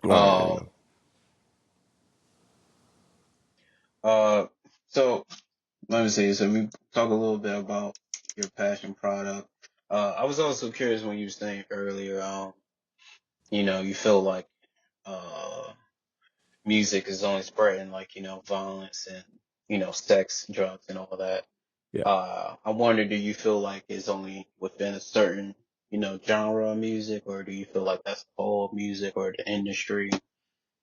All right, there we Um, go. uh, so let me see. So we talk a little bit about your passion product. I was also curious when you were saying earlier, you feel like uh music is only spreading like, violence and, sex, drugs and all that. Yeah. I wonder, do you feel like it's only within a certain, genre of music, or do you feel like that's the whole music or the industry,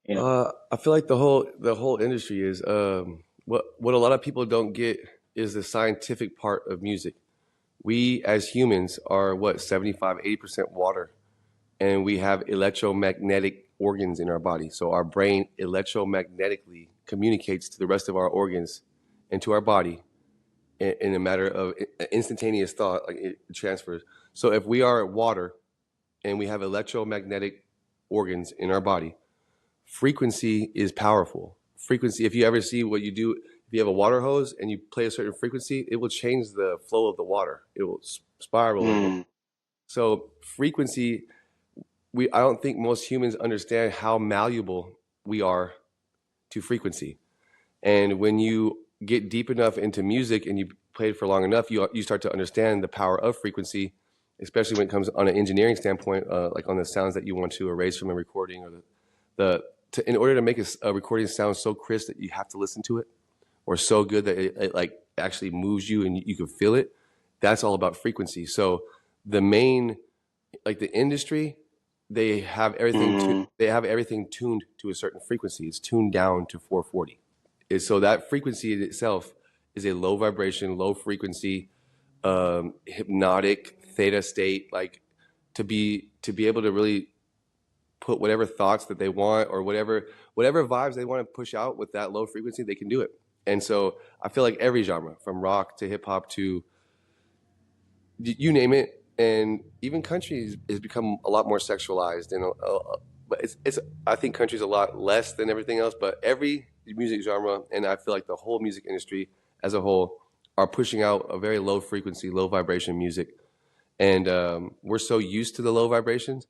you know? I feel like the whole industry is what a lot of people don't get is the scientific part of music. We as humans are what 75-80% water, and we have electromagnetic organs in our body. So our brain electromagnetically communicates to the rest of our organs and to our body in a matter of instantaneous thought, like it transfers. So if we are water and we have electromagnetic organs in our body, frequency is powerful. Frequency, if you ever see what you do, if you have a water hose and you play a certain frequency, it will change the flow of the water. It will spiral. Mm, So frequency, I don't think most humans understand how malleable we are to frequency. And when you get deep enough into music and you play it for long enough, you start to understand the power of frequency, especially when it comes on an engineering standpoint, like on the sounds that you want to erase from a recording, or in order to make a recording sound so crisp that you have to listen to it, or so good that it like actually moves you and you can feel it. That's all about frequency. So the main, like the industry, they have everything mm, they have everything tuned to a certain frequency. It's tuned down to 440. So that frequency in itself is a low vibration, low frequency, hypnotic theta state. Like to be able to really put whatever thoughts that they want, or whatever vibes they want to push out with that low frequency, they can do it. And so I feel like every genre, from rock to hip hop to you name it, and even country has become a lot more sexualized. And but it's I think country's a lot less than everything else. But every music genre, and I feel like the whole music industry as a whole, are pushing out a very low frequency, low vibration music. And we're so used to the low vibrations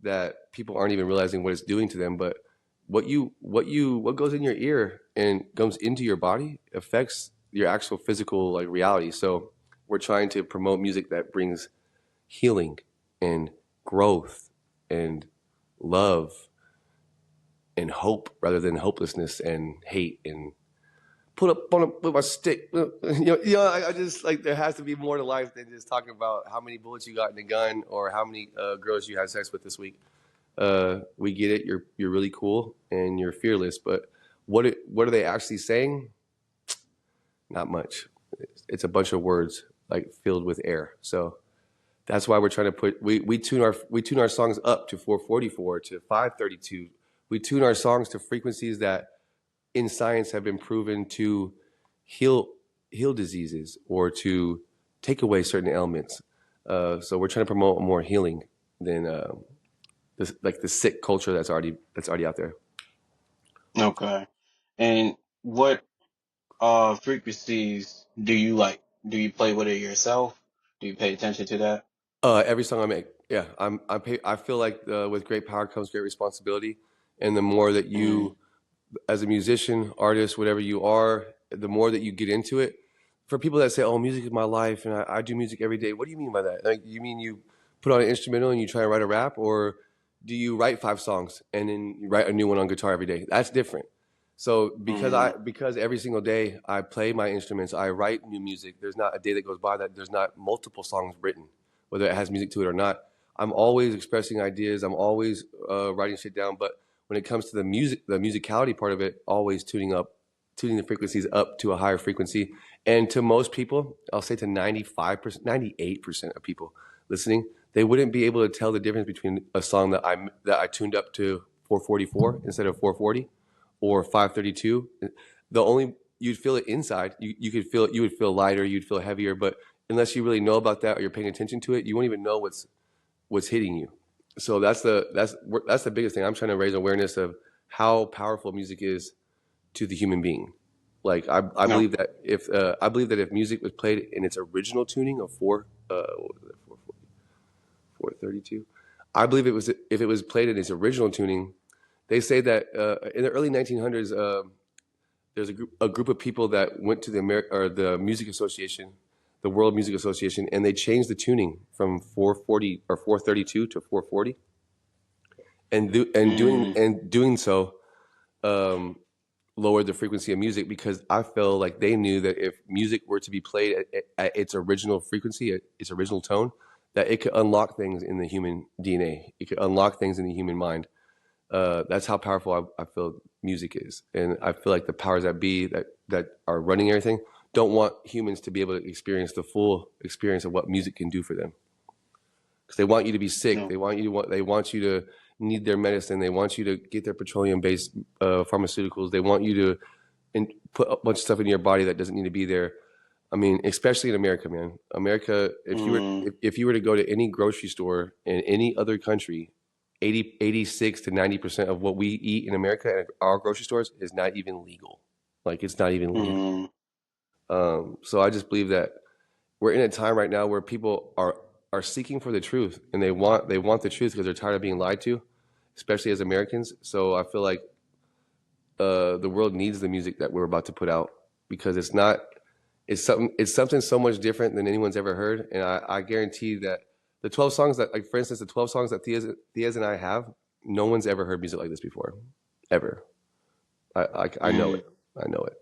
that people aren't even realizing what it's doing to them. But what goes in your ear and goes into your body affects your actual physical like reality. So we're trying to promote music that brings healing and growth and love and hope, rather than hopelessness and hate and put up on a, with my stick. I just like there has to be more to life than just talking about how many bullets you got in the gun or how many girls you had sex with this week. We get it. You're really cool and you're fearless, but what are they actually saying? Not much. It's a bunch of words like filled with air. So that's why we're trying to we tune our songs up to 444 to 532. We tune our songs to frequencies that in science have been proven to heal heal diseases or to take away certain ailments. So we're trying to promote more healing than like the sick culture that's already out there. okay. And what frequencies do you like? Do you play with it yourself? Do you pay attention to that? Every song I make, yeah, I feel like with great power comes great responsibility, and the more that Mm, you, as a musician, artist, whatever you are, the more that you get into it. For people that say, "Oh, music is my life," and I do music every day, what do you mean by that? Like, you mean you put on an instrumental and you try to write a rap, or do you write 5 songs and then you write a new one on guitar every day? That's different. So mm, because every single day I play my instruments, I write new music. There's not a day that goes by that there's not multiple songs written, whether it has music to it or not. I'm always expressing ideas. I'm always writing shit down. But when it comes to the music, the musicality part of it, always tuning the frequencies up to a higher frequency. And to most people, I'll say to 95%, 98% of people listening, they wouldn't be able to tell the difference between a song that I tuned up to 444 instead of 440 or 532. The only you'd feel it inside. You could feel it. You would feel lighter. You'd feel heavier. But unless you really know about that or you're paying attention to it, you won't even know what's hitting you. So that's the biggest thing. I'm trying to raise awareness of how powerful music is to the human being. Like I no. believe that if music was played in its original tuning of what was it, 432, I believe it was if it was played in its original tuning, They say that in the early 1900s, there's a group of people that went to the Music Association, the World Music Association, and they changed the tuning from 440 or 432 to 440, and doing so lowered the frequency of music, because I feel like they knew that if music were to be played at its original frequency, at its original tone, that it could unlock things in the human DNA. It could unlock things in the human mind. That's how powerful I feel music is. And I feel like the powers that be that are running everything don't want humans to be able to experience the full experience of what music can do for them. Because they want you to be sick. No. They want you to need their medicine. They want you to get their petroleum-based pharmaceuticals. They want you to put a bunch of stuff in your body that doesn't need to be there. I mean, especially in America, man. America, if you were to go to any grocery store in any other country, 86 to 90% of what we eat in America at our grocery stores is not even legal. Like, it's not even legal. So I just believe that we're in a time right now where people are seeking for the truth, and they want the truth because they're tired of being lied to, especially as Americans. So I feel like the world needs the music that we're about to put out, because it's something so much different than anyone's ever heard. And I guarantee that the 12 songs that, like, for instance, the 12 songs that Theas and I have, no one's ever heard music like this before, ever. I know it. I know it.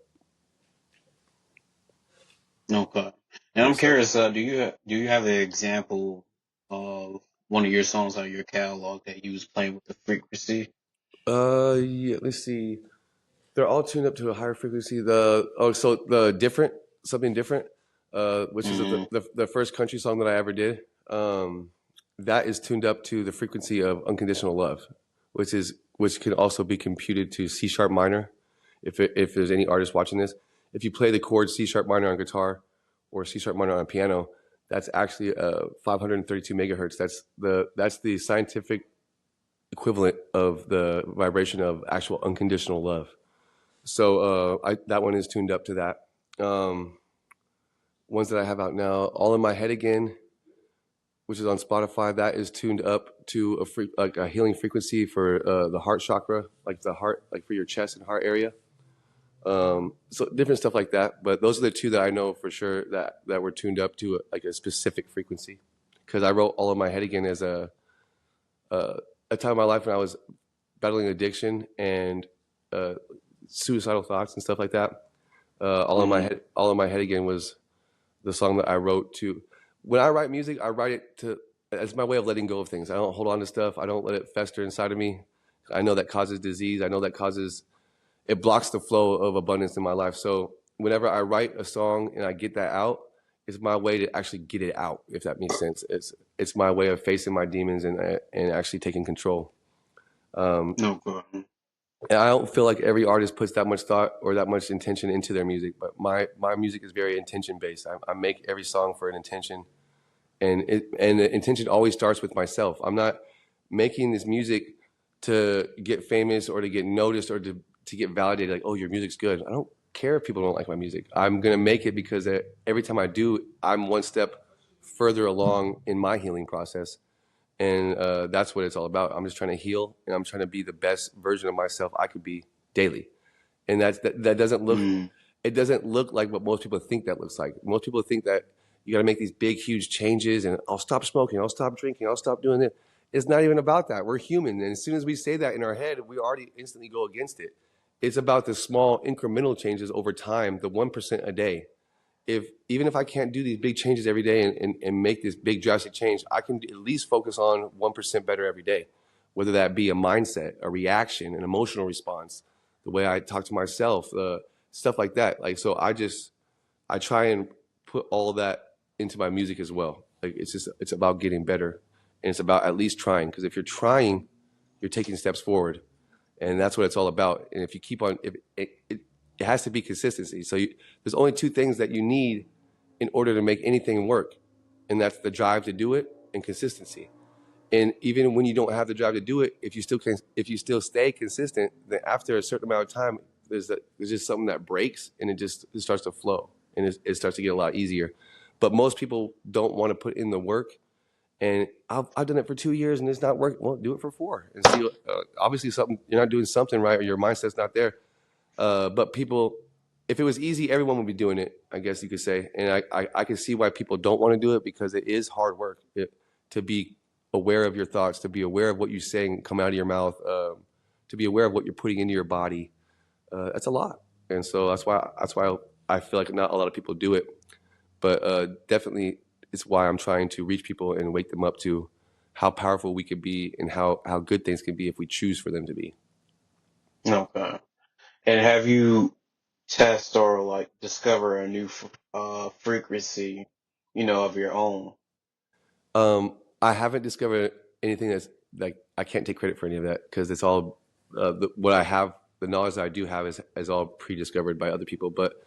Okay. And I'm curious, do you have an example of one of your songs on your catalog that you was playing with the frequency? Yeah. Let's see. They're all tuned up to a higher frequency. Something different, which is the first country song that I ever did. That is tuned up to the frequency of unconditional love, which can also be computed to C sharp minor. If there's any artist watching this, if you play the chord C sharp minor on guitar or C sharp minor on piano, that's actually 532 megahertz. That's the scientific equivalent of the vibration of actual unconditional love. So that one is tuned up to that. Ones that I have out now, All in My Head Again, which is on Spotify, that is tuned up to a healing frequency for the heart chakra, like the heart, like for your chest and heart area. So different stuff like that. But those are the two that I know for sure that were tuned up to a specific frequency. Because I wrote All in My Head Again as a time in my life when I was battling addiction and suicidal thoughts and stuff like that. All in My Head Again was the song that I wrote to. When I write music, I write it as my way of letting go of things. I don't hold on to stuff. I don't let it fester inside of me. I know that causes disease. I know that it blocks the flow of abundance in my life. So whenever I write a song and I get that out, it's my way to actually get it out, if that makes sense. It's my way of facing my demons and actually taking control. No problem. And I don't feel like every artist puts that much thought or that much intention into their music, but my music is very intention based. I make every song for an intention, and the intention always starts with myself. I'm not making this music to get famous or to get noticed or to get validated. Like, oh, your music's good. I don't care if people don't like my music. I'm gonna make it because every time I do, I'm one step further along in my healing process. And that's what it's all about. I'm just trying to heal, and I'm trying to be the best version of myself I could be daily. And that doesn't look, it doesn't look like what most people think that looks like. Most people think that you got to make these big, huge changes, and I'll stop smoking, I'll stop drinking, I'll stop doing it. It's not even about that. We're human, and as soon as we say that in our head, we already instantly go against it. It's about the small incremental changes over time, the 1% a day. Even if I can't do these big changes every day and make this big drastic change, I can at least focus on 1% better every day, whether that be a mindset, a reaction, an emotional response, the way I talk to myself, stuff like that. Like, so I try and put all of that into my music as well. Like, it's about getting better, and it's about at least trying. Because if you're trying, you're taking steps forward, and that's what it's all about. And if you keep on, it has to be consistency. So there's only two things that you need in order to make anything work, and that's the drive to do it and consistency. And even when you don't have the drive to do it, if you still stay consistent, then after a certain amount of time, there's just something that breaks, and it starts to flow, and it starts to get a lot easier. But most people don't want to put in the work, And I've done it for 2 years and it's not working. Well, do it for 4 and see. Obviously, something you're not doing something right, or your mindset's not there. But people, if it was easy, everyone would be doing it, I guess you could say. And I can see why people don't want to do it, because it is hard work to be aware of your thoughts, to be aware of what you're saying come out of your mouth, to be aware of what you're putting into your body. That's a lot. And so that's why I feel like not a lot of people do it. But definitely it's why I'm trying to reach people and wake them up to how powerful we could be and how good things can be if we choose for them to be. Okay. And have you test or like discover a new frequency, of your own? I haven't discovered anything that's like, I can't take credit for any of that, because it's all what I have, the knowledge that I do have is all pre-discovered by other people. But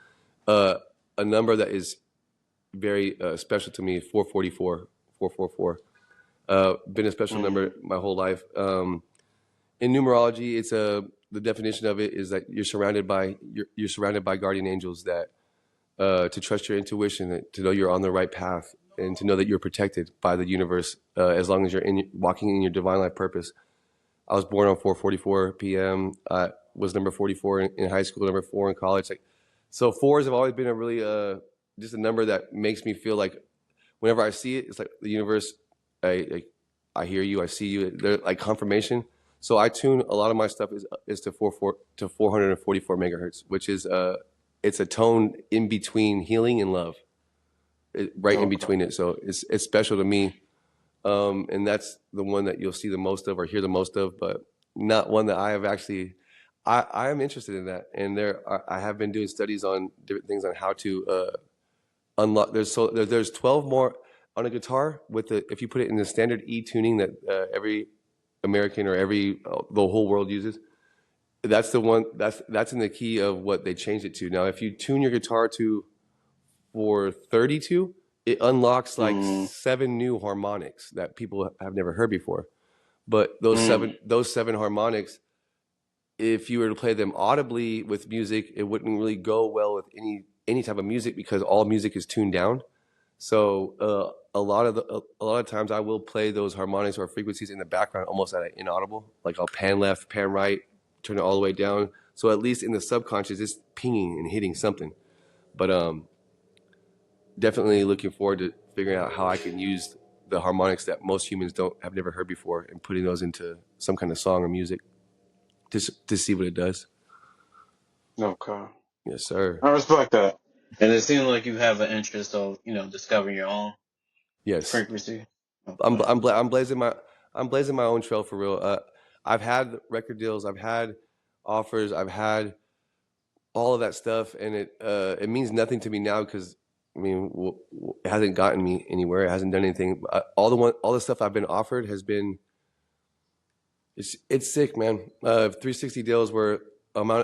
a number that is very special to me, 444, 444. Been a special number my whole life. In numerology, it's the definition of it is that you're surrounded by guardian angels that to trust your intuition, to know you're on the right path, and to know that you're protected by the universe as long as you're walking in your divine life purpose. I was born on 4:44 p.m. I was number 44 in high school, number 4 in college. So 4s have always been a really just a number that makes me feel like whenever I see it, it's like the universe. I hear you, I see you. They're like confirmation. So I tune a lot of my stuff is to 444 megahertz, which is it's a tone in between healing and love, right in between it. So it's special to me, and that's the one that you'll see the most of or hear the most of, but not one that I have actually. I am interested in that, and I have been doing studies on different things on how to unlock. There's 12 more on a guitar if you put it in the standard E tuning that every American or the whole world uses. That's the one that's in the key of what they changed it to. Now, if you tune your guitar to 432, it unlocks like 7 new harmonics that people have never heard before. But those seven harmonics, if you were to play them audibly with music, it wouldn't really go well with any type of music, because all music is tuned down. So a lot of times I will play those harmonics or frequencies in the background almost at an inaudible. Like I'll pan left, pan right, turn it all the way down. So at least in the subconscious, it's pinging and hitting something. But definitely looking forward to figuring out how I can use the harmonics that most humans have never heard before, and putting those into some kind of song or music to see what it does. Okay. Yes, sir. I respect that. And it seems like you have an interest of, discovering your own Yes. frequency. I'm Okay. blazing my own trail for real. I've had record deals, I've had offers, I've had all of that stuff, and it means nothing to me now, because I mean it hasn't gotten me anywhere. It hasn't done anything. All the stuff I've been offered has been it's sick, man. 360 deals were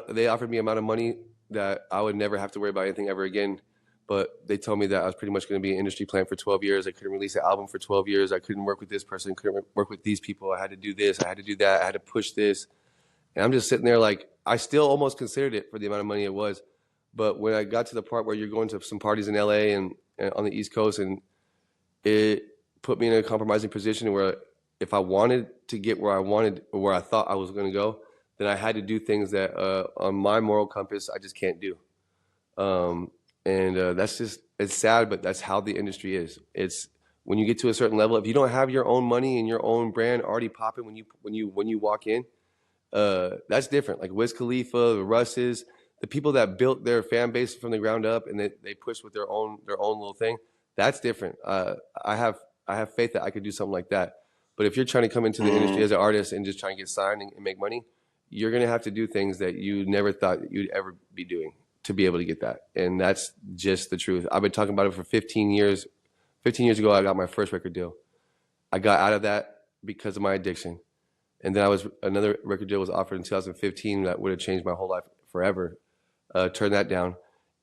they offered me amount of money that I would never have to worry about anything ever again. But they told me that I was pretty much going to be an industry plant for 12 years. I couldn't release an album for 12 years. I couldn't work with this person, couldn't work with these people. I had to do this, I had to do that, I had to push this. And I'm just sitting there like, I still almost considered it for the amount of money it was. But when I got to the part where you're going to some parties in LA and on the East Coast, and it put me in a compromising position where if I wanted to get where I wanted, or where I thought I was going to go, then I had to do things that on my moral compass I just can't do. And that's just, it's sad, but that's how the industry is. It's when you get to a certain level, if you don't have your own money and your own brand already popping when you walk in, that's different. Like Wiz Khalifa, the Russes, the people that built their fan base from the ground up and they pushed with their own little thing. That's different. I have faith that I could do something like that. But if you're trying to come into the industry as an artist and just trying to get signed and make money, you're going to have to do things that you never thought you'd ever be doing to be able to get that. And that's just the truth. I've been talking about it for 15 years. 15 years ago, I got my first record deal. I got out of that because of my addiction. And then another record deal was offered in 2015 that would have changed my whole life forever. Turned that down.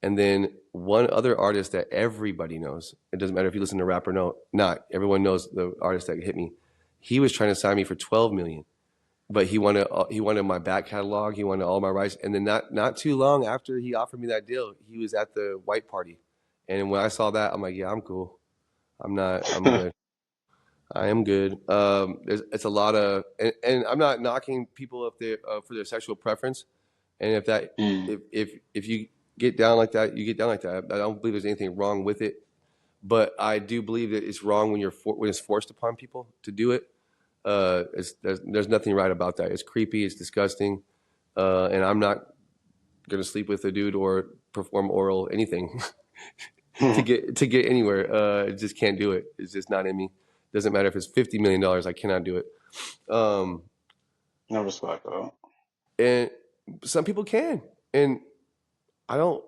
And then one other artist that everybody knows, it doesn't matter if you listen to rap or not, everyone knows the artist that hit me. He was trying to sign me for $12 million. But he wanted my back catalog. He wanted all my rights. And then not too long after he offered me that deal, he was at the white party. And when I saw that, I'm like, yeah, I'm cool. I'm good. I am good. It's a lot of, and I'm not knocking people if they for their sexual preference, and if that Mm. if you get down like that, you get down like that. I don't believe there's anything wrong with it, but I do believe that it's wrong when when it's forced upon people to do it. There's nothing right about that. It's creepy. It's disgusting, and I'm not gonna sleep with a dude or perform oral anything to get anywhere. I just can't do it. It's just not in me. Doesn't matter if it's $50 million. I cannot do it. Um, No respect, though. and some people can, and I don't.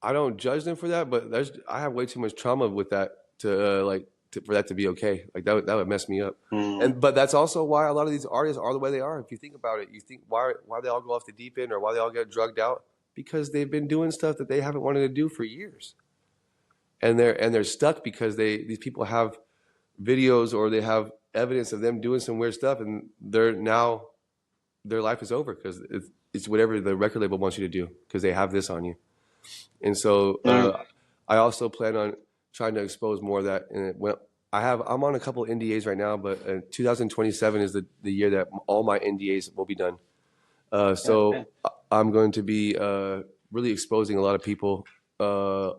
I don't judge them for that. But I have way too much trauma with that for that to be okay. Like that would mess me up. Mm. But that's also why a lot of these artists are the way they are. If you think about it, you think why they all go off the deep end or why they all get drugged out, because they've been doing stuff that they haven't wanted to do for years, and they're stuck because these people have videos or they have evidence of them doing some weird stuff, and their life is over because it's whatever the record label wants you to do because they have this on you. And so No. I also plan on trying to expose more of that. And I'm on a couple of NDAs right now, but 2027 is the year that all my NDAs will be done. So I'm going to be really exposing a lot of people, a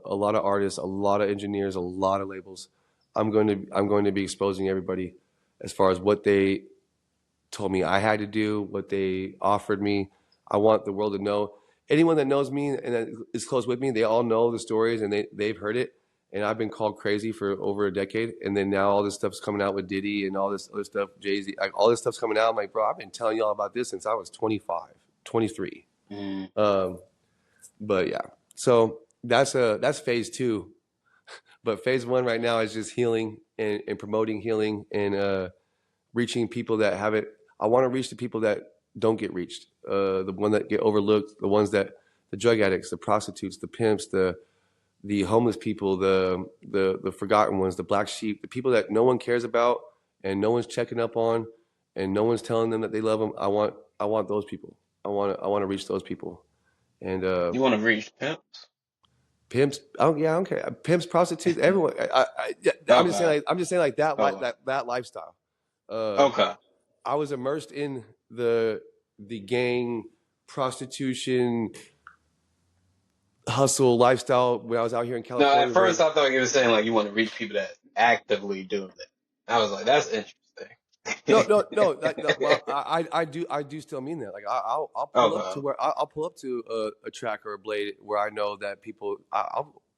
lot of artists, a lot of engineers, a lot of labels. I'm going to be exposing everybody as far as what they told me I had to do, what they offered me. I want the world to know. Anyone that knows me and that is close with me, they all know the stories and they've heard it. And I've been called crazy for over a decade. And then now all this stuff's coming out with Diddy and all this other stuff, Jay-Z, like all this stuff's coming out. I'm like, bro, I've been telling y'all about this since I was 25, 23. Mm. But yeah, so that's phase two. But phase one right now is just healing and promoting healing and reaching people that haven't. I want to reach the people that don't get reached, the one that get overlooked, the ones that the drug addicts, the prostitutes, the pimps, the homeless people, the forgotten ones, the black sheep, the people that no one cares about and no one's checking up on, and no one's telling them that they love them. I want those people. I want to reach those people. And You want to reach pimps? pimps, I don't care. Pimps, prostitutes, everyone. I'm just saying, Okay. like that, Okay. that lifestyle. Uh, Okay. I was immersed in the gang prostitution hustle lifestyle when I was out here in No, at California. first I thought you were saying like you want to reach people that actively doing it. I was like, that's interesting. No. Well, I do still mean that. Like I'll pull up to Okay. where I'll pull up to a track or a blade where I know that people.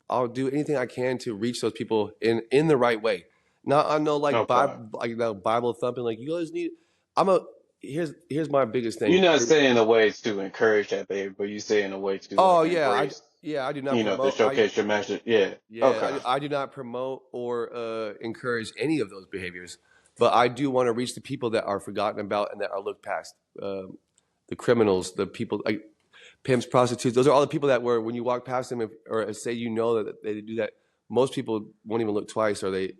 I'll do anything I can to reach those people in the right way. Not I know like Okay. Bible thumping. Like you guys need. I'm a here's my biggest You're thing. not saying a way to encourage that behavior, but you say in a way to Oh like yeah, embrace, I do not to promote. showcase your master. Yeah. Okay. I do not promote or encourage any of those behaviors, but I do want to reach the people that are forgotten about and that are looked past. The criminals, the people like pimps, prostitutes. Those are all the people that were when you walk past them or say that they do that. Most people won't even look twice, or they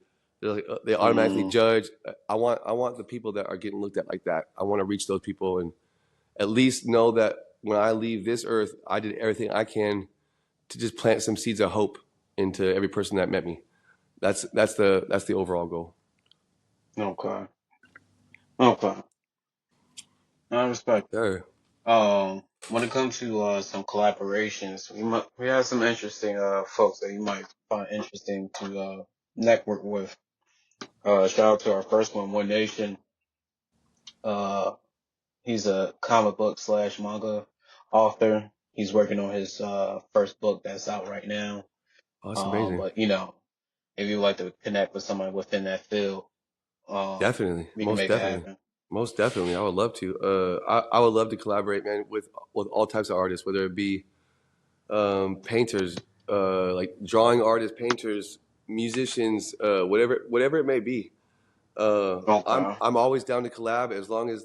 automatically Mm. judge. I want the people that are getting looked at like that. I want to reach those people and at least know that when I leave this earth, I did everything I can to just plant some seeds of hope into every person that met me. That's the overall goal. Okay. Okay. I respect Sure. it. When it comes to some collaborations, we have some interesting folks that you might find interesting to network with. Shout out to our first one Nation. Uh, he's a comic book slash manga author. He's working on his first book that's out right now. Oh, that's amazing. But if you like to connect with somebody within that field, Definitely, we can make it happen. most definitely. I would love to. I would love to collaborate, man, with all types of artists, whether it be painters, like drawing artists, painters, musicians, whatever it may be. Okay. I'm always down to collab as long as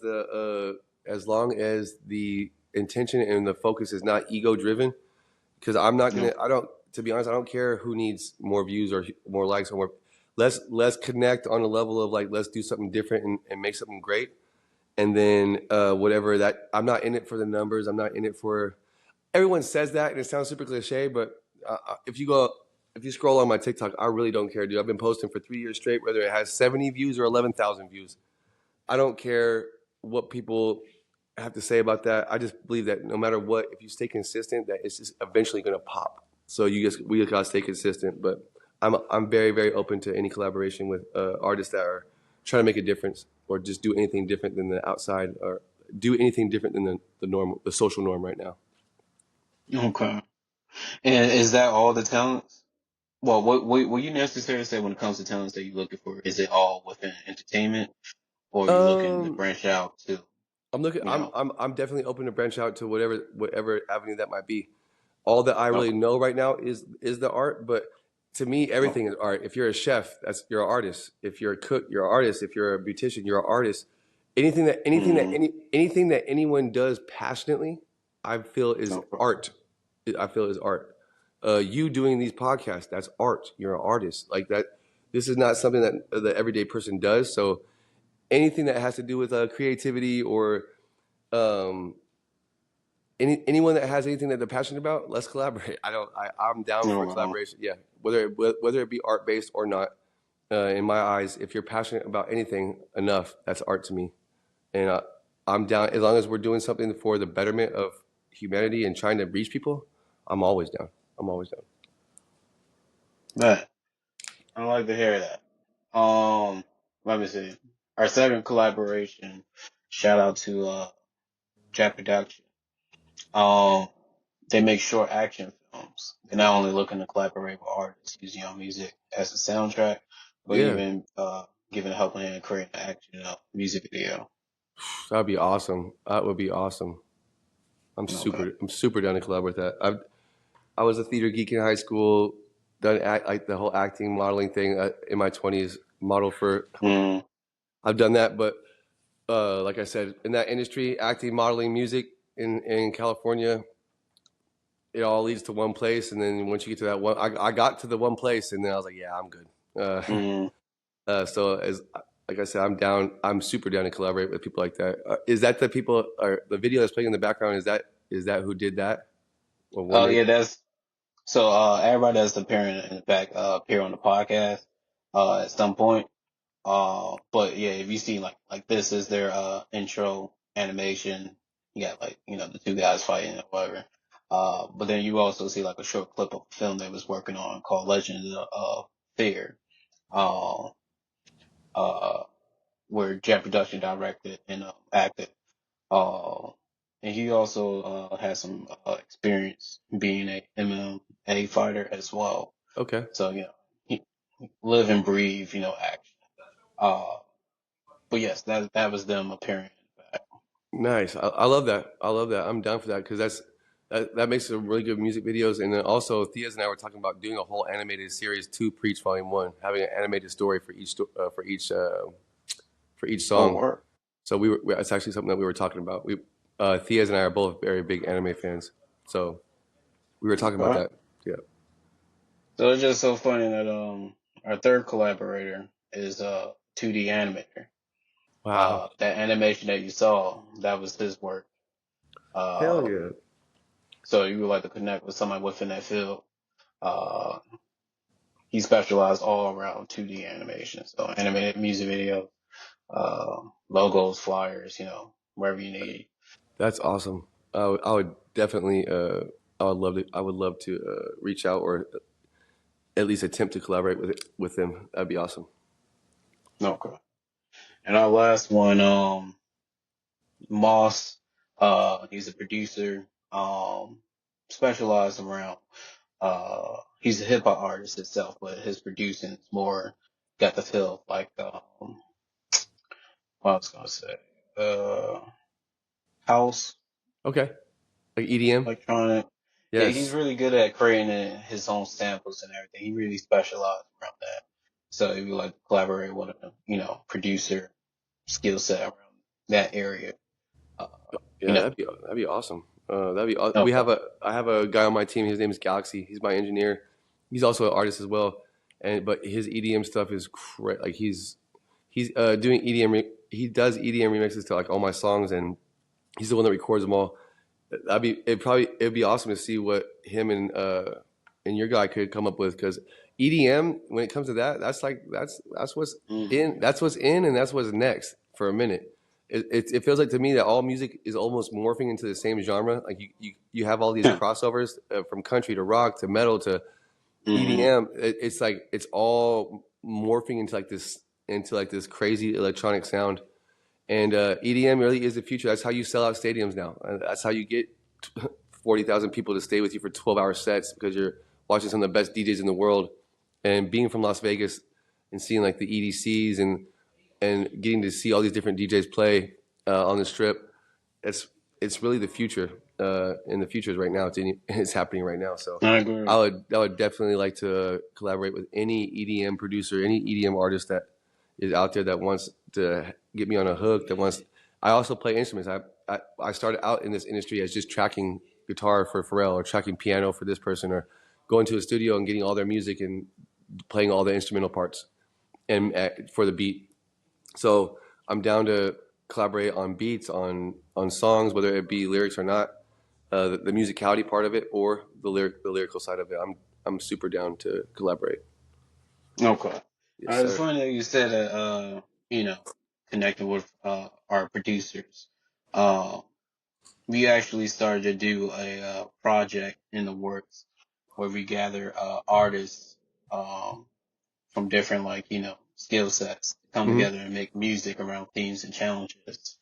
the intention and the focus is not ego driven. Because I'm not gonna. Okay. I don't. To be honest, I don't care who needs more views or more likes or more. Let's connect on a level of like let's do something different and make something great. And then whatever that I'm not in it for the numbers. I'm not in it for. Everyone says that and it sounds super cliche, but if if you scroll on my TikTok, I really don't care, dude. I've been posting for 3 years straight, whether it has 70 views or 11,000 views. I don't care what people have to say about that. I just believe that no matter what, if you stay consistent, that it's just eventually going to pop. So we just gotta stay consistent. But I'm very, very open to any collaboration with artists that are trying to make a difference, or just do anything different than the outside, or do anything different than the norm, the social norm right now. Okay. And is that all the talents? Well, what you necessarily say when it comes to talents that you're looking for? Is it all within entertainment, or are you looking to branch out to, I'm looking. you know? I'm definitely open to branch out to whatever avenue that might be. All that I really Okay. know right now is the art, but to me, everything Okay. is art. If you're a chef, you're an artist. If you're a cook, you're an artist. If you're a beautician, you're an artist. Mm-hmm. Anything that anyone does passionately, I feel is Okay. art. I feel is art. You doing these podcasts, that's art. You're an artist. Like that. This is not something that the everyday person does. So anything that has to do with creativity, or um, anyone that has anything that they're passionate about, let's collaborate. I'm down for Okay. collaboration. Yeah, whether it be art based or not. In my eyes, if you're passionate about anything enough, that's art to me. And I'm down as long as we're doing something for the betterment of humanity and trying to reach people. I'm always down. I'm always down. Man, I like to hear that. Let me see. Our second collaboration, shout out to Jack Production. Um, they make short action films. They're not only looking to collaborate with artists using your music as a soundtrack, but Yeah, even giving a helping hand creating an action music video. that'd be awesome. That would be awesome. Okay. I'm super down to collaborate with that. I was a theater geek in high school. Done like the whole acting modeling thing in my 20s. Model for Mm, I've done that, but like I said, in that industry, acting, modeling, music in California, it all leads to one place. And then once you get to that one, I got to the one place, and then I was like, yeah, I'm good. mm. So as like I said, I'm down. I'm super down to collaborate with people like that. Is that the people? Or the video that's playing in the background? Is that who did that? Or one Oh day? yeah, that's so. Everybody that's appearing in the back appear on the podcast at some point. But yeah, if you see like this is their intro animation. You got like the two guys fighting or whatever. But then you also see like a short clip of a film they was working on called Legend of Fear. Uh, uh, where Jet Production directed and acted. Uh, and he also has some experience being a MMA fighter as well. Okay. So he live and breathe action. Uh, but yes, that was them appearing. Nice. I love that. I love that. I'm down for that because that makes some really good music videos. And then also, Thea's and I were talking about doing a whole animated series to Preach Volume One, having an animated story for each Oh, song. work. So it's actually something that we were talking about. Thea's and I are both very big anime fans, so we were talking about Okay. that. Yeah. So it's just so funny that our third collaborator is 2D animator. Wow. That animation that you saw, that was his work. Hell Uh, yeah. so you would like to connect with somebody within that field. Uh, he specialized all around 2D animation, so animated music video, logos, flyers, wherever you need. That's awesome. I would definitely. I would love to reach out, or at least attempt to collaborate with them. That'd be awesome. Okay. And our last one, Moss, he's a producer, specialized around, he's a hip hop artist itself, but his producing is more got the feel like, what I was gonna say, uh, house, Okay. Like EDM. electronic. Yeah, he's Yes. really good at creating his own samples and everything. He really specialized around that. So if you like to collaborate with a, producer skill set around that area, uh, you Yeah. know, That'd be awesome. We okay. have a. I have a guy on my team. His name is Galaxy. He's my engineer. He's also an artist as well. But his EDM stuff is like he's doing EDM. He does EDM remixes to like all my songs, and he's the one that records them all. It'd be awesome to see what him and and your guy could come up with, because EDM, when it comes to that, that's what's in, and that's what's next for a minute. It feels like to me that all music is almost morphing into the same genre. Like you have all these crossovers from country to rock to metal to EDM. It's like it's all morphing into like this crazy electronic sound. And EDM really is the future. That's how you sell out stadiums now. That's how you get 40,000 people to stay with you for 12-hour sets, because you're watching some of the best DJs in the world. And being from Las Vegas and seeing like the EDCs and getting to see all these different DJs play on the strip, it's really the future. And the future is right now. It's happening right now. So I agree. I would definitely like to collaborate with any EDM producer, any EDM artist that is out there that wants to get me on a hook. I also play instruments. I started out in this industry as just tracking guitar for Pharrell, or tracking piano for this person, or going to a studio and getting all their music and playing all the instrumental parts and for the beat. So I'm down to collaborate on beats, on songs, whether it be lyrics or not, the musicality part of it or the lyrical side of it. I'm super down to collaborate. Okay. Yes, It's sir. funny that you said that, connecting with our producers. Uh, we actually started to do a project in the works where we gather artists um, from different, skill sets to come Mm-hmm. together and make music around themes and challenges.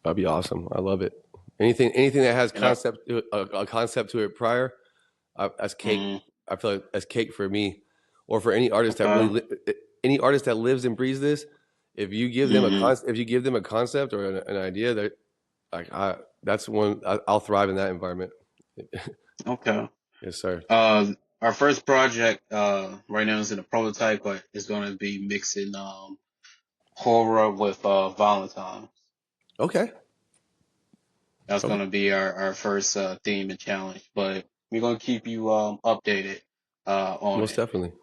That'd be awesome. I love it. Anything that has And our, a concept to it prior, that's cake. mm, I feel like that's cake for me, or for any artist that okay. any artist that lives and breathes this. If you give them Hmm. if you give them a concept or an idea, that that's one I'll thrive in that environment. Okay. Yes, sir. Our first project right now is in a prototype, but it's going to be mixing horror with Valentine. Okay. That's Okay. going to be our first theme and challenge, but we're going to keep you updated on Most it. definitely.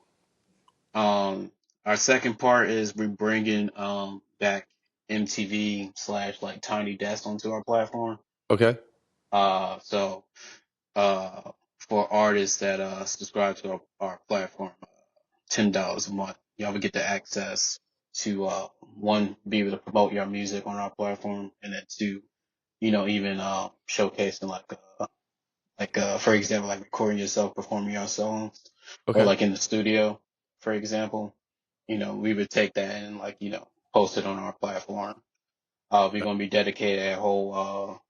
Our second part is we're bringing back MTV slash like Tiny Desk onto our platform. Okay. So uh, for artists that subscribe to our platform, $10 a month, y'all will get the access to one, be able to promote your music on our platform, and then two, even showcasing for example, like recording yourself performing your songs, or Okay. like in the studio, for example. We would take that and post it on our platform. We're gonna be dedicated a whole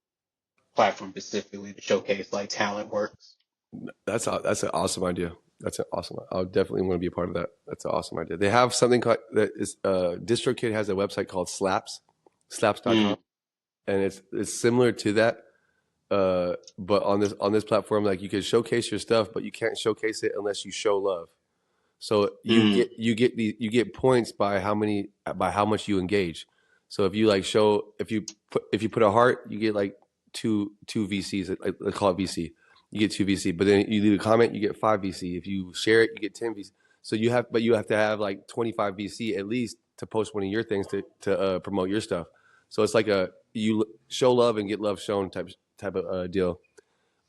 platform specifically to showcase like talent works. That's an awesome idea. That's an awesome. I'll definitely want to be a part of that. That's an awesome idea. They have something called that is DistroKid has a website called slaps.com, Mm, and it's similar to that. But on this platform, like, you can showcase your stuff, but you can't showcase it unless you show love. So mm, you get points by how much you engage. So if you if you put a heart, you get like two VCs. Like, let's call it VC. You get two VC, but then you leave a comment, you get five VC. If you share it, you get 10 VC. So you have to have like 25 VC at least to post one of your things to promote your stuff. So it's like you show love and get love shown type of deal.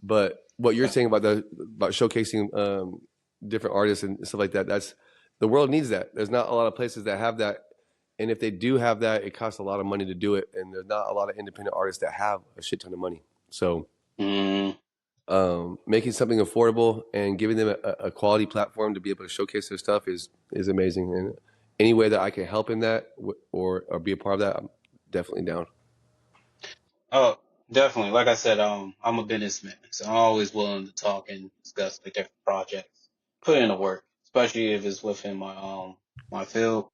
But what you're saying about showcasing different artists and stuff like that, that's the world needs that. There's not a lot of places that have that, and if they do have that, it costs a lot of money to do it, and there's not a lot of independent artists that have a shit ton of money. So mm. making something affordable and giving them a quality platform to be able to showcase their stuff is amazing. And any way that I can help in that or be a part of that, I'm definitely down. Oh, definitely. Like I said, I'm a businessman, so I'm always willing to talk and discuss like different projects, put in the work, especially if it's within my field.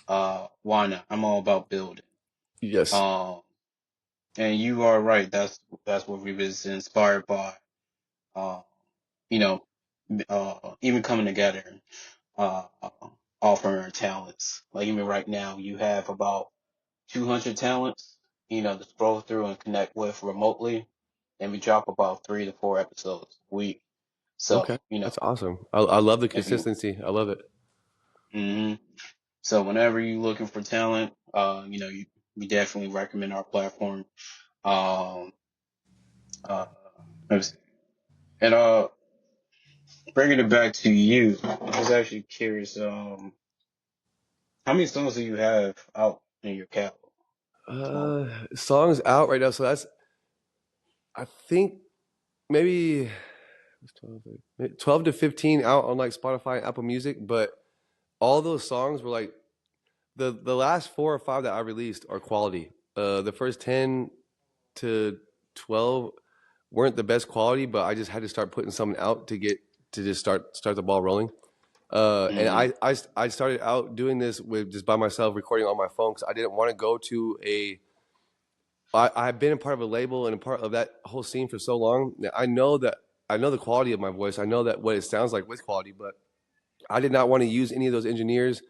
Why not? I'm all about building. Yes. Um, and you are right. That's what we was inspired by. Uh, you know, even coming together, uh, offering our talents. Like even right now, you have about 200 talents, to scroll through and connect with remotely, and we drop about 3 to 4 episodes a week. Okay. So, That's awesome. I love the if you, consistency. I love it. hmm so whenever you're looking for talent, we definitely recommend our platform. Um, uh, let me see. And bringing it back to you, I was actually curious. How many songs do you have out in your catalog at this moment? Songs out right now. So I think maybe 12 to 15 out on like Spotify and Apple Music. But all those songs were like the last 4 or 5 that I released are quality. The first 10 to 12 weren't the best quality, but I just had to start putting something out to just start the ball rolling. And Mm-hmm. I started out doing this with just by myself recording on my phone because I didn't want to go to I've been a part of a label and a part of that whole scene for so long. I know the quality of my voice. I know that what it sounds like with quality, but I did not want to use any of those engineers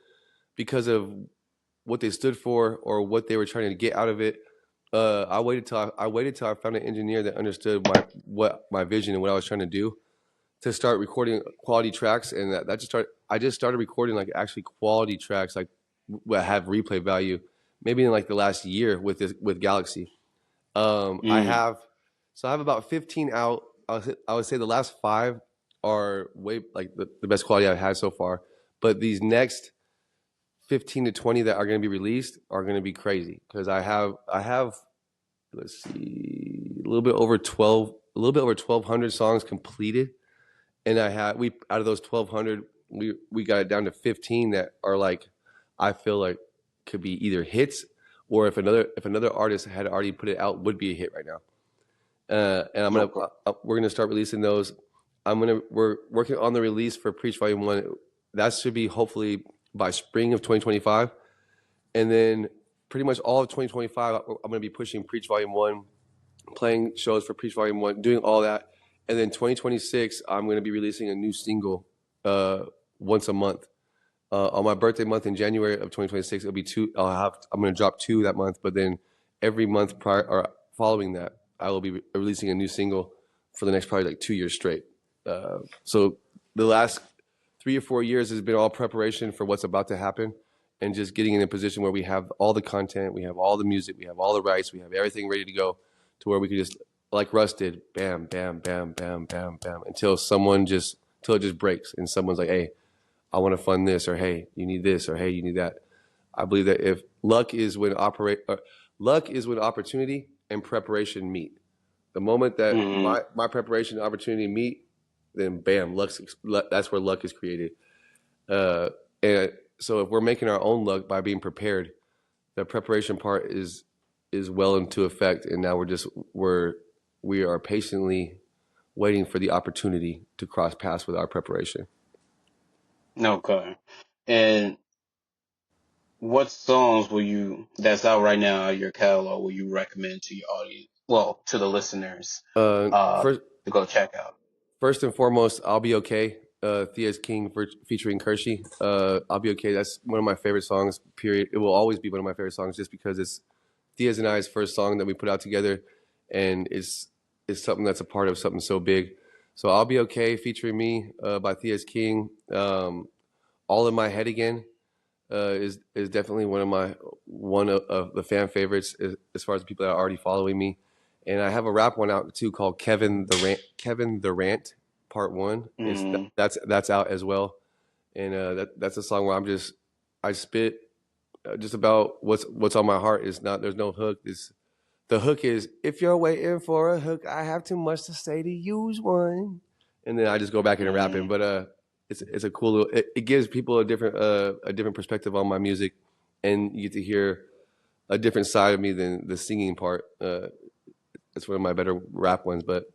because of what they stood for or what they were trying to get out of it. I waited till I found an engineer that understood my vision and what I was trying to do to start recording quality tracks, and I just started recording like actually quality tracks like that have replay value maybe in like the last year with Galaxy. I Mm. have about 15 out. I would say the last 5 are way like the best quality I've had so far, but these next 15 to 20 that are going to be released are going to be crazy because I have let's see a little bit over 1200 songs completed, and we out of those 1200 we got it down to 15 that are like I feel like could be either hits or if another artist had already put it out would be a hit right now. And Okay. we're gonna start releasing those. We're working on the release for Preach Volume 1. That should be hopefully by spring of 2025, and then pretty much all of 2025 I'm going to be pushing Preach Volume 1, playing shows for Preach Volume 1, doing all that. And then 2026 I'm going to be releasing a new single once a month. On my birthday month in January of 2026 it'll be 2. I'm going to drop 2 that month, but then every month prior or following that I will be releasing a new single for the next probably like 2 years straight. So the last 3 or 4 years has been all preparation for what's about to happen and just getting in a position where we have all the content, we have all the music, we have all the rights, we have everything ready to go to where we could just, like Russ did, bam, bam, bam, bam, bam, bam, until it just breaks and someone's like, hey, I want to fund this, or hey, you need this, or hey, you need that. I believe that if luck is when opportunity and preparation meet. The moment that Mm-hmm. my preparation and opportunity meet, then bam, that's where luck is created. Uh, and so if we're making our own luck by being prepared, the preparation part is well into effect, and now we are patiently waiting for the opportunity to cross paths with our preparation. Okay. And what songs that's out right now in your catalog will you recommend to your audience? Well, to the listeners, Uh, uh, first, to go check out. First and foremost, I'll Be Okay. Thea's King featuring Kirshy. I'll Be Okay. That's one of my favorite songs. Period. It will always be one of my favorite songs, just because it's Thea's and I's first song that we put out together, and it's something that's a part of something so big. So I'll Be Okay featuring me by Thea's King. All in My Head Again is definitely one of the fan favorites as far as the people that are already following me. And I have a rap one out too called Kevin the Rant Part 1. Mm-hmm. That's out as well. And that's a song where I spit just about what's on my heart. There's no hook. The hook is, if you're waiting for a hook, I have too much to say to use one. And then I just go back into rapping. Mm-hmm. But it's a cool little, it gives people a different perspective on my music, and you get to hear a different side of me than the singing part. It's one of my better rap ones. But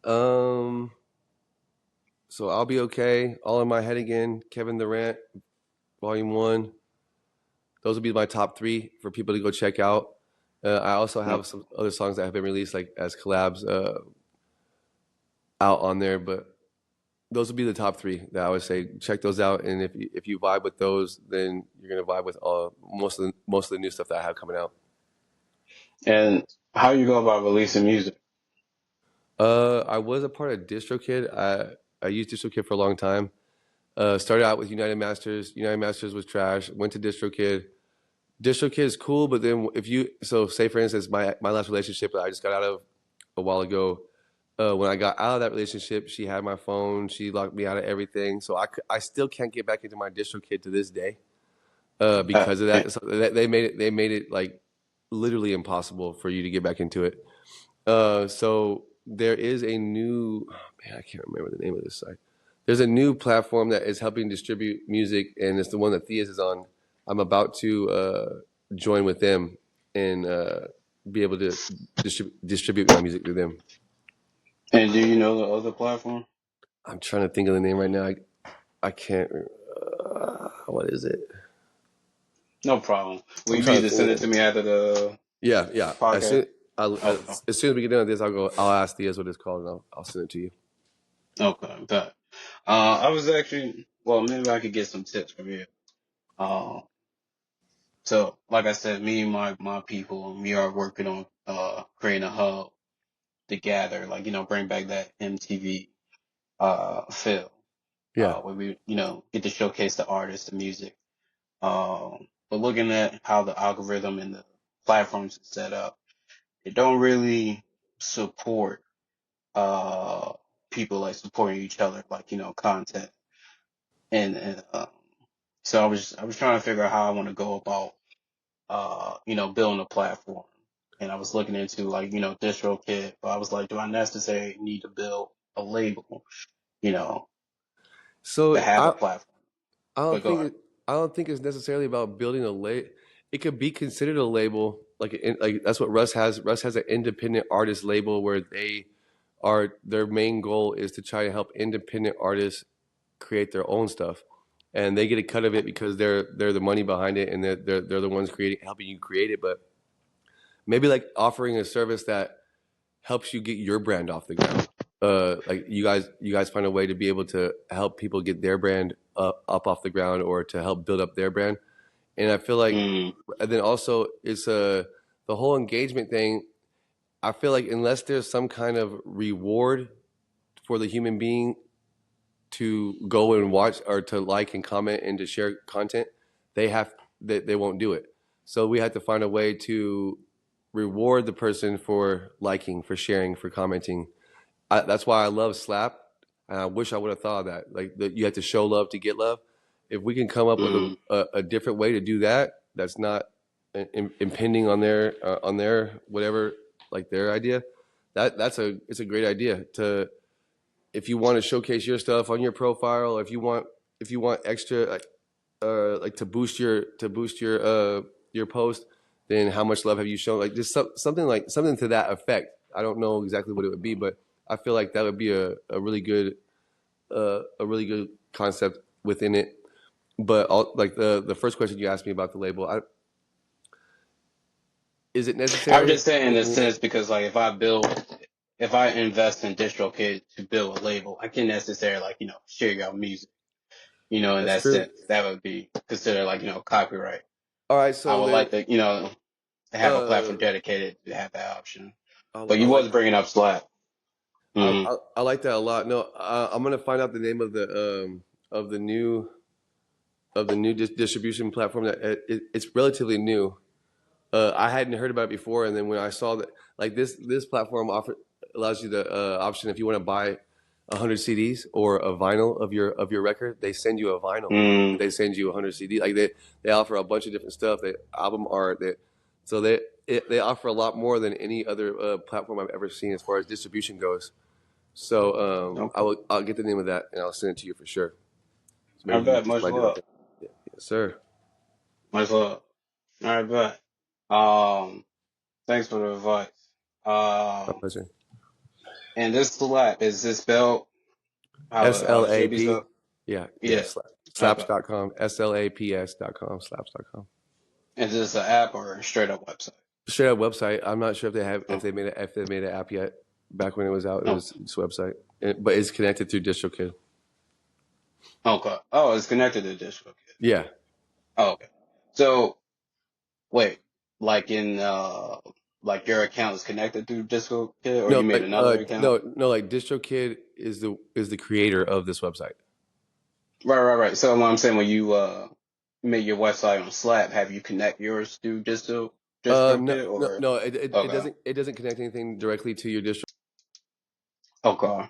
um, so I'll Be Okay, All in My Head Again, Kevin Durant, Volume 1. Those will be my top 3 for people to go check out. I also have some other songs that have been released like as collabs out on there, but those would be the top 3 that I would say check those out. And if you vibe with those, then you're gonna vibe with most of the new stuff that I have coming out. And how you go about releasing music? I was a part of DistroKid. I used DistroKid for a long time. Started out with United Masters. United Masters was trash. Went to DistroKid. DistroKid is cool, but then say for instance my last relationship that I just got out of a while ago, When I got out of that relationship, she had my phone. She locked me out of everything. So I still can't get back into my DistroKid to this day because of Yeah. that. So they made it like literally impossible for you to get back into it. So there is a new, oh, man, I can't remember the name of this site. There's a new platform that is helping distribute music, and it's the one that Theus is on. I'm about to join with them and be able to distribute my music through them. And do you know the other platform? I'm trying to think of the name right now. I can't. What is it? No problem. Will I'm you be trying to able to think send of it to it. me after the Yeah. podcast? Okay. As soon as we get done with this, I'll ask Theus what it's called, and I'll send it to you. Okay. But I was actually, well, maybe I could get some tips from you. Uh, so like I said, me and my people, we are working on creating a hub to gather, like, bring back that MTV feel. Yeah. Where we, get to showcase the artists, the music. But looking at how the algorithm and the platforms is set up, it don't really support people like supporting each other, like, content. And so I was trying to figure out how I want to go about building a platform. And I was looking into, like, DistroKid, but I was like, do I necessarily need to build a label, you know, So to have a platform? I But don't go think ahead. I don't think it's necessarily about building a label. It could be considered a label, like that's what Russ has. Russ has an independent artist label where their main goal is to try to help independent artists create their own stuff, and they get a cut of it because they're the money behind it, and they're the ones helping you create it. But maybe like offering a service that helps you get your brand off the ground. Like you guys find a way to be able to help people get their brand up off the ground, or to help build up their brand. And I feel like, Mm, and then also it's the whole engagement thing. I feel like unless there's some kind of reward for the human being to go and watch, or to like and comment and to share content, they won't do it. So we have to find a way to reward the person for liking, for sharing, for commenting. That's why I love Slap, and I wish I would have thought of that. Like that, you have to show love to get love. If we can come up with mm, a different way to do that, that's not impending on their whatever, like their idea. It's a great idea to, if you want to showcase your stuff on your profile, or if you want extra like to boost your post, then how much love have you shown? Like just something to that effect. I don't know exactly what it would be, but I feel like that would be a really good concept within it. But like the first question you asked me about the label, is it I'm necessary? just saying in a sense because, like, if I invest in DistroKid to build a label, I can necessarily, like, share your music, in That's that true. sense. That would be considered, like, copyright. All right, I so would then like to, have a platform uh, dedicated to have that option. But I you like was bringing up Slack. Mm-hmm. I like that a lot. No, I'm gonna find out the name of the new distribution platform. That it's relatively new. I hadn't heard about it before, and then when I saw that, like this platform allows you the option, if you want to buy 100 CDs or a vinyl of your record, they send you a vinyl. Mm, They send you 100 CDs. Like they offer a bunch of different stuff. They album art. So they offer a lot more than any other platform I've ever seen as far as distribution goes. So okay. I'll get the name of that and I'll send it to you for sure. So I maybe you bet. can get Much some ideas out love. there. Yeah. Yes, sir. Much love. All right, bet. Um, Thanks for the advice. My pleasure. And this Slack, is this spelled how it should be SLAP. spelled? Yeah. Yeah. Okay. Slaps.com. SLAPS.com. Slaps.com. Is this an app or a straight up website? Straight up website. I'm not sure Oh, if they made an app yet. Back when it was out, it oh, was this website. But it's connected through DistroKid. okay. Oh, it's connected to DistroKid. Yeah. Oh, okay. So wait, like like your account is connected through DistroKid, or No, you made like another account? like DistroKid is the creator of this website. Right. So what I'm saying, when you made your website on Slack, have you connect yours through DistroKid or No, it okay? doesn't connect anything directly to your distro. Okay.